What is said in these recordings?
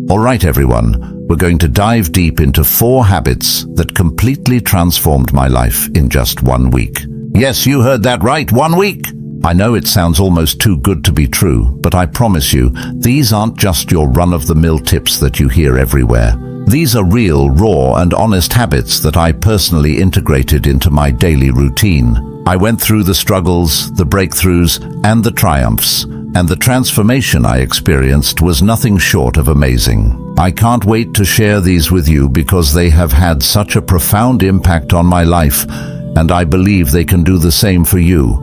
All right, everyone, we're going to dive deep into 4 habits that completely transformed my life in just 1 week. Yes, you heard that right, 1 week! I know it sounds almost too good to be true, but I promise you, these aren't just your run-of-the-mill tips that you hear everywhere. These are real, raw, and honest habits that I personally integrated into my daily routine. I went through the struggles, the breakthroughs, and the triumphs, and the transformation I experienced was nothing short of amazing. I can't wait to share these with you because they have had such a profound impact on my life, and I believe they can do the same for you.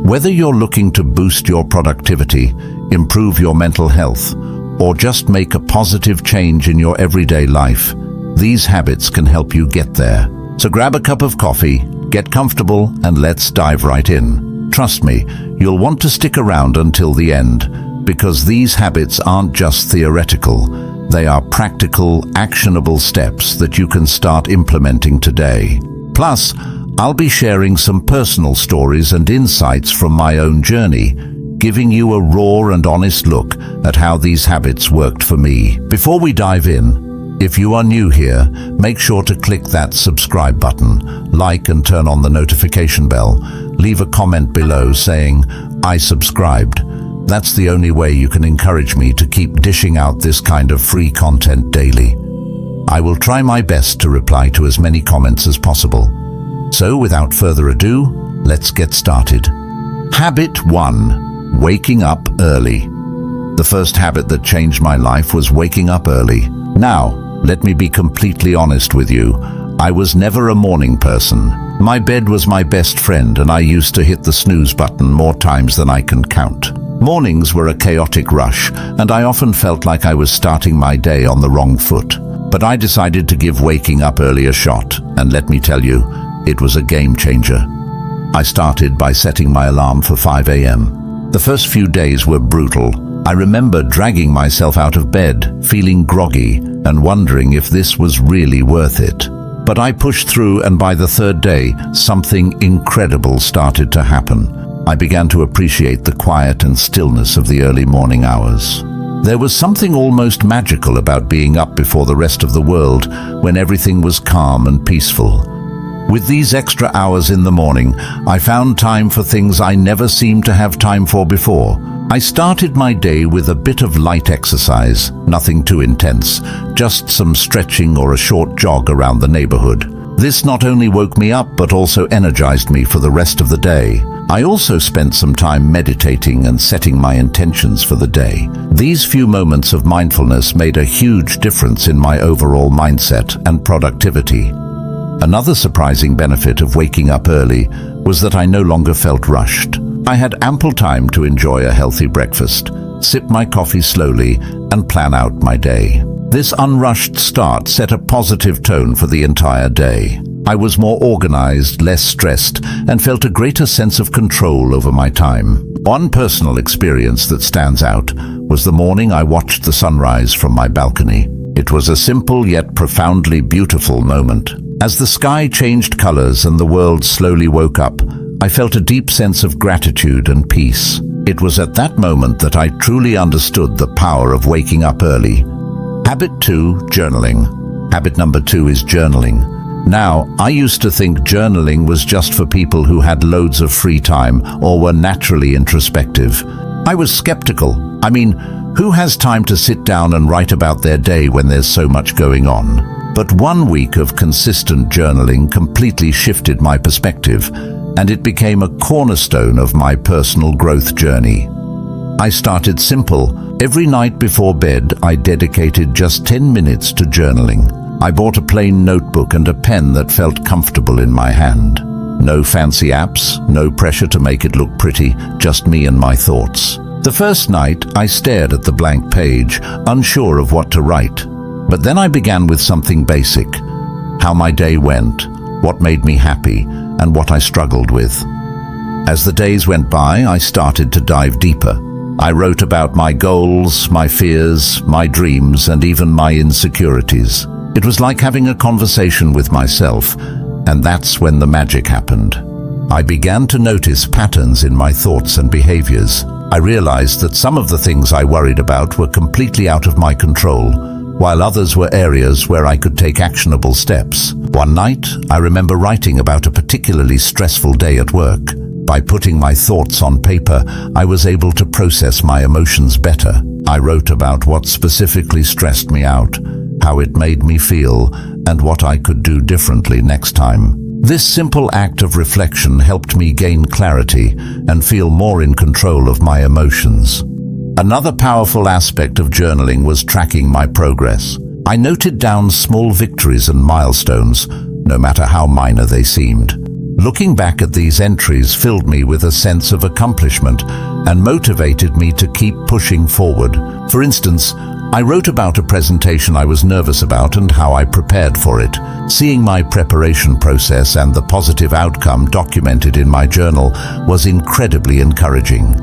Whether you're looking to boost your productivity, improve your mental health, or just make a positive change in your everyday life, these habits can help you get there. So grab a cup of coffee, get comfortable, and let's dive right in. Trust me, you'll want to stick around until the end, because these habits aren't just theoretical. They are practical, actionable steps that you can start implementing today. Plus, I'll be sharing some personal stories and insights from my own journey, giving you a raw and honest look at how these habits worked for me. Before we dive in, if you are new here, make sure to click that subscribe button, like and turn on the notification bell. Leave a comment below saying, "I subscribed." That's the only way you can encourage me to keep dishing out this kind of free content daily. I will try my best to reply to as many comments as possible. So without further ado, let's get started. Habit 1. Waking up early. The first habit that changed my life was waking up early. Now, let me be completely honest with you. I was never a morning person. My bed was my best friend, and I used to hit the snooze button more times than I can count. Mornings were a chaotic rush, and I often felt like I was starting my day on the wrong foot. But I decided to give waking up early a shot, and let me tell you, it was a game changer. I started by setting my alarm for 5 a.m. The first few days were brutal. I remember dragging myself out of bed, feeling groggy, and wondering if this was really worth it. But I pushed through, and by the 3rd day, something incredible started to happen. I began to appreciate the quiet and stillness of the early morning hours. There was something almost magical about being up before the rest of the world, when everything was calm and peaceful. With these extra hours in the morning, I found time for things I never seemed to have time for before. I started my day with a bit of light exercise, nothing too intense, just some stretching or a short jog around the neighborhood. This not only woke me up but also energized me for the rest of the day. I also spent some time meditating and setting my intentions for the day. These few moments of mindfulness made a huge difference in my overall mindset and productivity. Another surprising benefit of waking up early was that I no longer felt rushed. I had ample time to enjoy a healthy breakfast, sip my coffee slowly, and plan out my day. This unrushed start set a positive tone for the entire day. I was more organized, less stressed, and felt a greater sense of control over my time. One personal experience that stands out was the morning I watched the sunrise from my balcony. It was a simple yet profoundly beautiful moment. As the sky changed colors and the world slowly woke up, I felt a deep sense of gratitude and peace. It was at that moment that I truly understood the power of waking up early. Habit 2, journaling. Habit number 2 is journaling. Now, I used to think journaling was just for people who had loads of free time or were naturally introspective. I was skeptical. I mean, who has time to sit down and write about their day when there's so much going on? But 1 week of consistent journaling completely shifted my perspective, and it became a cornerstone of my personal growth journey. I started simple. Every night before bed, I dedicated just 10 minutes to journaling. I bought a plain notebook and a pen that felt comfortable in my hand. No fancy apps, no pressure to make it look pretty, just me and my thoughts. The first night, I stared at the blank page, unsure of what to write. But then I began with something basic: how my day went, what made me happy, and what I struggled with. As the days went by, I started to dive deeper. I wrote about my goals, my fears, my dreams, and even my insecurities. It was like having a conversation with myself, and that's when the magic happened. I began to notice patterns in my thoughts and behaviors. I realized that some of the things I worried about were completely out of my control, while others were areas where I could take actionable steps. One night, I remember writing about a particularly stressful day at work. By putting my thoughts on paper, I was able to process my emotions better. I wrote about what specifically stressed me out, how it made me feel, and what I could do differently next time. This simple act of reflection helped me gain clarity and feel more in control of my emotions. Another powerful aspect of journaling was tracking my progress. I noted down small victories and milestones, no matter how minor they seemed. Looking back at these entries filled me with a sense of accomplishment and motivated me to keep pushing forward. For instance, I wrote about a presentation I was nervous about and how I prepared for it. Seeing my preparation process and the positive outcome documented in my journal was incredibly encouraging.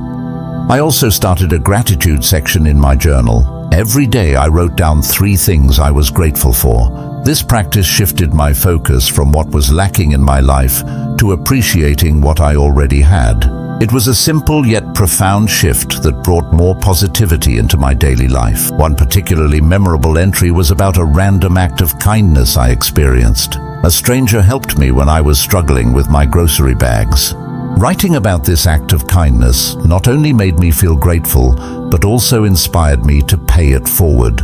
I also started a gratitude section in my journal. Every day I wrote down 3 things I was grateful for. This practice shifted my focus from what was lacking in my life to appreciating what I already had. It was a simple yet profound shift that brought more positivity into my daily life. One particularly memorable entry was about a random act of kindness I experienced. A stranger helped me when I was struggling with my grocery bags. Writing about this act of kindness not only made me feel grateful, but also inspired me to pay it forward.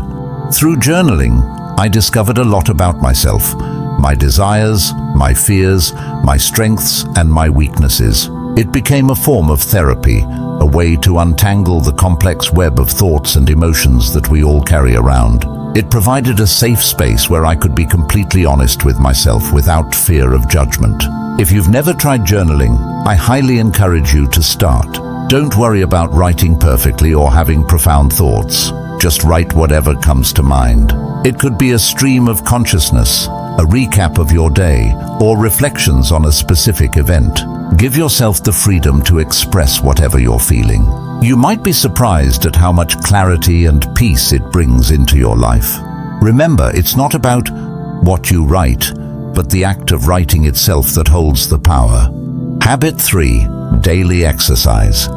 Through journaling, I discovered a lot about myself, my desires, my fears, my strengths, and my weaknesses. It became a form of therapy, a way to untangle the complex web of thoughts and emotions that we all carry around. It provided a safe space where I could be completely honest with myself without fear of judgment. If you've never tried journaling, I highly encourage you to start. Don't worry about writing perfectly or having profound thoughts. Just write whatever comes to mind. It could be a stream of consciousness, a recap of your day, or reflections on a specific event. Give yourself the freedom to express whatever you're feeling. You might be surprised at how much clarity and peace it brings into your life. Remember, it's not about what you write, but the act of writing itself that holds the power. Habit 3. Daily exercise.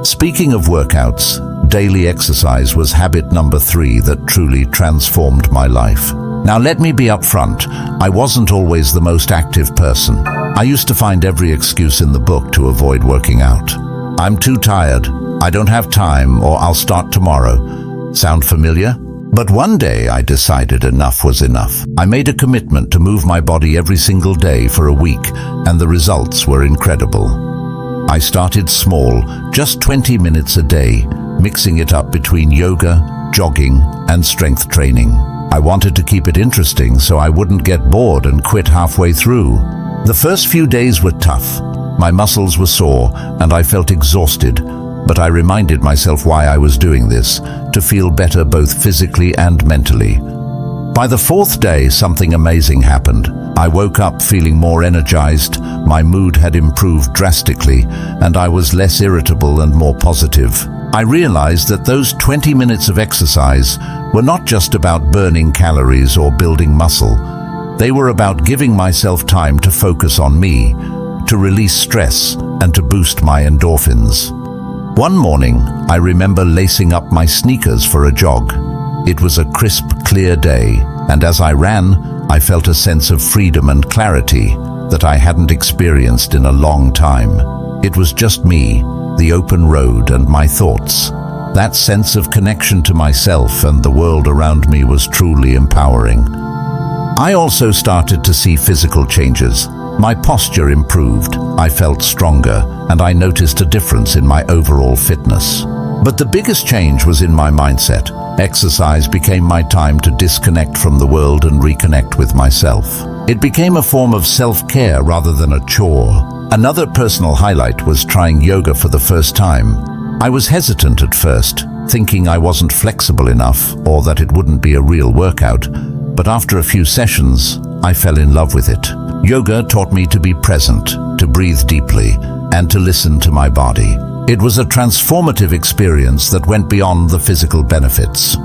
Speaking of workouts, daily exercise was habit number 3 that truly transformed my life. Now let me be upfront, I wasn't always the most active person. I used to find every excuse in the book to avoid working out. I'm too tired, I don't have time, or I'll start tomorrow. Sound familiar? But one day I decided enough was enough. I made a commitment to move my body every single day for a week, and the results were incredible. I started small, just 20 minutes a day, mixing it up between yoga, jogging, and strength training. I wanted to keep it interesting so I wouldn't get bored and quit halfway through. The first few days were tough. My muscles were sore and I felt exhausted, but I reminded myself why I was doing this, to feel better both physically and mentally. By the 4th day, something amazing happened. I woke up feeling more energized, my mood had improved drastically, and I was less irritable and more positive. I realized that those 20 minutes of exercise were not just about burning calories or building muscle. They were about giving myself time to focus on me, to release stress, and to boost my endorphins. One morning, I remember lacing up my sneakers for a jog. It was a crisp, clear day, and as I ran, I felt a sense of freedom and clarity that I hadn't experienced in a long time. It was just me, the open road, and my thoughts. That sense of connection to myself and the world around me was truly empowering. I also started to see physical changes. My posture improved, I felt stronger, and I noticed a difference in my overall fitness. But the biggest change was in my mindset. Exercise became my time to disconnect from the world and reconnect with myself. It became a form of self-care rather than a chore. Another personal highlight was trying yoga for the first time. I was hesitant at first, thinking I wasn't flexible enough or that it wouldn't be a real workout, but after a few sessions, I fell in love with it. Yoga taught me to be present, to breathe deeply, and to listen to my body. It was a transformative experience that went beyond the physical benefits.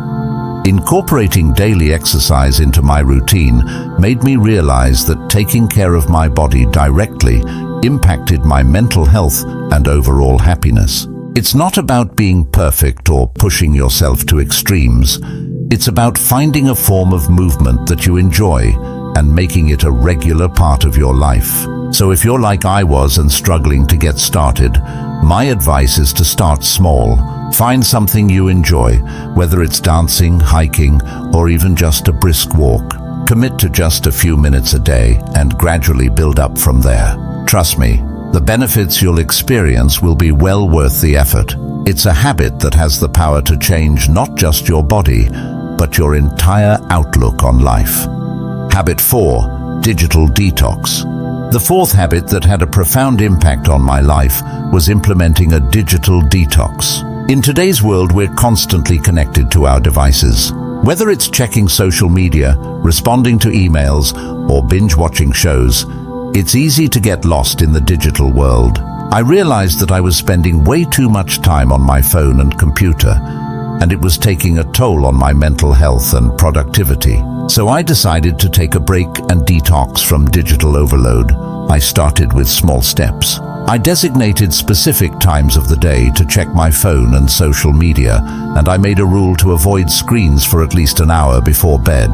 Incorporating daily exercise into my routine made me realize that taking care of my body directly impacted my mental health and overall happiness. It's not about being perfect or pushing yourself to extremes. It's about finding a form of movement that you enjoy and making it a regular part of your life. So if you're like I was and struggling to get started, my advice is to start small. Find something you enjoy, whether it's dancing, hiking, or even just a brisk walk. Commit to just a few minutes a day and gradually build up from there. Trust me, the benefits you'll experience will be well worth the effort. It's a habit that has the power to change not just your body, but your entire outlook on life. Habit 4. Digital detox. The fourth habit that had a profound impact on my life was implementing a digital detox. In today's world, we're constantly connected to our devices. Whether it's checking social media, responding to emails, or binge-watching shows, it's easy to get lost in the digital world. I realized that I was spending way too much time on my phone and computer, and it was taking a toll on my mental health and productivity. So I decided to take a break and detox from digital overload. I started with small steps. I designated specific times of the day to check my phone and social media, and I made a rule to avoid screens for at least an hour before bed.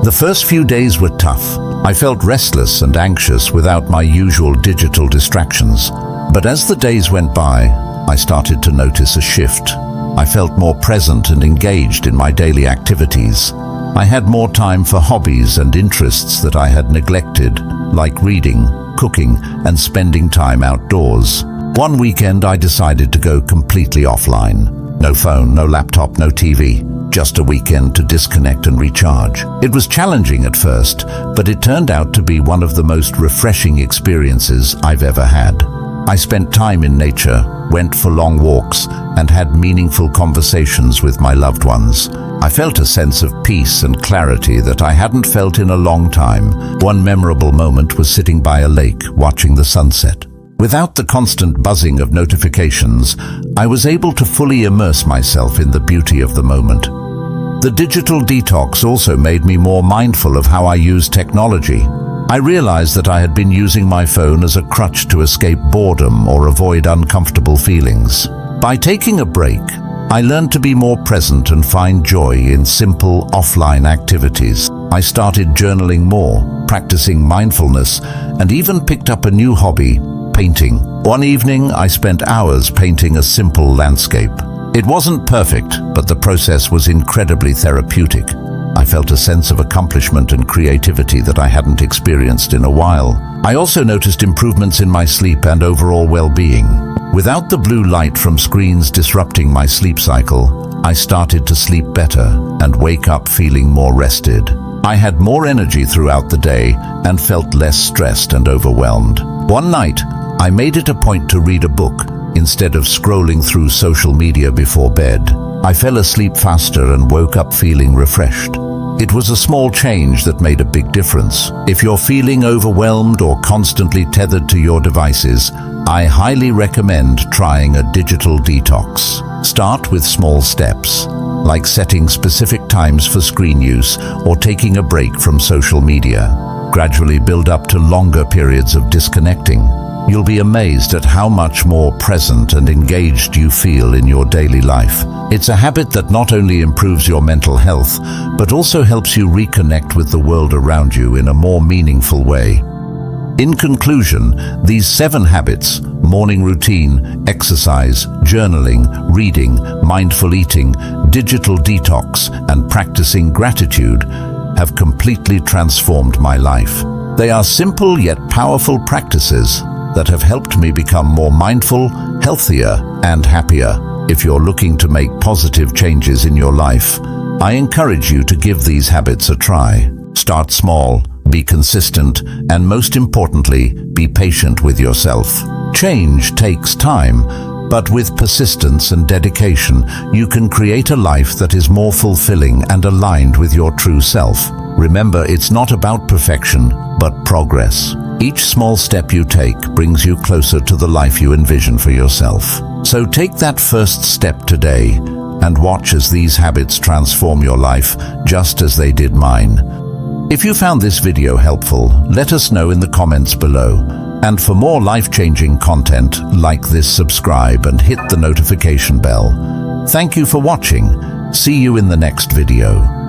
The first few days were tough. I felt restless and anxious without my usual digital distractions. But as the days went by, I started to notice a shift. I felt more present and engaged in my daily activities. I had more time for hobbies and interests that I had neglected, like reading, cooking, and spending time outdoors. One weekend I decided to go completely offline. No phone, no laptop, no TV. Just a weekend to disconnect and recharge. It was challenging at first, but it turned out to be one of the most refreshing experiences I've ever had. I spent time in nature, went for long walks, and had meaningful conversations with my loved ones. I felt a sense of peace and clarity that I hadn't felt in a long time. One memorable moment was sitting by a lake, watching the sunset. Without the constant buzzing of notifications, I was able to fully immerse myself in the beauty of the moment. The digital detox also made me more mindful of how I use technology. I realized that I had been using my phone as a crutch to escape boredom or avoid uncomfortable feelings. By taking a break, I learned to be more present and find joy in simple offline activities. I started journaling more, practicing mindfulness, and even picked up a new hobby, painting. One evening, I spent hours painting a simple landscape. It wasn't perfect, but the process was incredibly therapeutic. I felt a sense of accomplishment and creativity that I hadn't experienced in a while. I also noticed improvements in my sleep and overall well-being. Without the blue light from screens disrupting my sleep cycle, I started to sleep better and wake up feeling more rested. I had more energy throughout the day and felt less stressed and overwhelmed. One night, I made it a point to read a book instead of scrolling through social media before bed. I fell asleep faster and woke up feeling refreshed. It was a small change that made a big difference. If you're feeling overwhelmed or constantly tethered to your devices, I highly recommend trying a digital detox. Start with small steps, like setting specific times for screen use or taking a break from social media. Gradually build up to longer periods of disconnecting. You'll be amazed at how much more present and engaged you feel in your daily life. It's a habit that not only improves your mental health, but also helps you reconnect with the world around you in a more meaningful way. In conclusion, these 7 habits, morning routine, exercise, journaling, reading, mindful eating, digital detox, and practicing gratitude, have completely transformed my life. They are simple yet powerful practices that have helped me become more mindful, healthier, and happier. If you're looking to make positive changes in your life, I encourage you to give these habits a try. Start small, be consistent, and most importantly, be patient with yourself. Change takes time, but with persistence and dedication, you can create a life that is more fulfilling and aligned with your true self. Remember, it's not about perfection, but progress. Each small step you take brings you closer to the life you envision for yourself. So take that first step today and watch as these habits transform your life just as they did mine. If you found this video helpful, let us know in the comments below. And for more life-changing content like this, subscribe and hit the notification bell. Thank you for watching. See you in the next video.